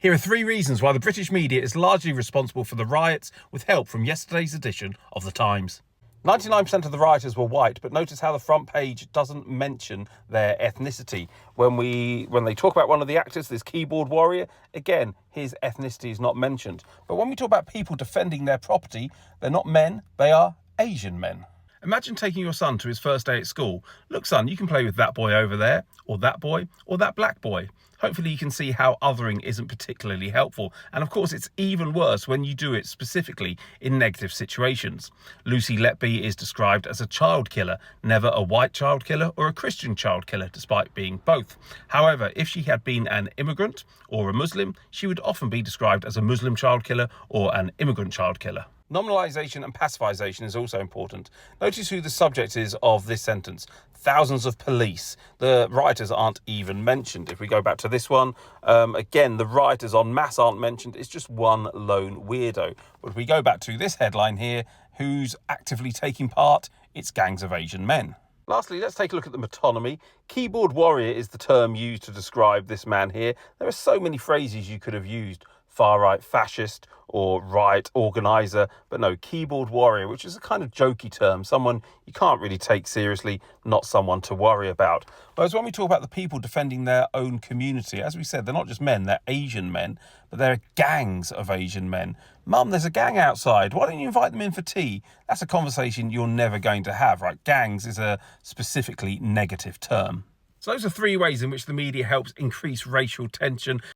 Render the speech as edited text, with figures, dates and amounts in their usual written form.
Here are 3 reasons why the British media is largely responsible for the riots, with help from yesterday's edition of The Times. 99% of the rioters were white, but notice how the front page doesn't mention their ethnicity. When they talk about one of the actors, this keyboard warrior, again, his ethnicity is not mentioned. But when we talk about people defending their property, they're not men, they are Asian men. Imagine taking your son to his first day at school. Look, son, you can play with that boy over there, or that boy, or that black boy. Hopefully you can see how othering isn't particularly helpful. And of course, it's even worse when you do it specifically in negative situations. Lucy Letby is described as a child killer, never a white child killer or a Christian child killer, despite being both. However, if she had been an immigrant or a Muslim, she would often be described as a Muslim child killer or an immigrant child killer. Nominalisation and pacification is also important. Notice who the subject is of this sentence. Thousands of police. The rioters aren't even mentioned. If we go back to this one, again, the rioters en masse aren't mentioned. It's just one lone weirdo. But if we go back to this headline here, who's actively taking part? It's gangs of Asian men. Lastly, let's take a look at the metonymy. Keyboard warrior is the term used to describe this man here. There are so many phrases you could have used. Far-right fascist or riot organiser, but no, keyboard warrior, which is a kind of jokey term, someone you can't really take seriously, not someone to worry about. Whereas when we talk about the people defending their own community, as we said, they're not just men, they're Asian men, but they're gangs of Asian men. Mum, there's a gang outside, why don't you invite them in for tea? That's a conversation you're never going to have, right? Gangs is a specifically negative term. So those are 3 ways in which the media helps increase racial tension.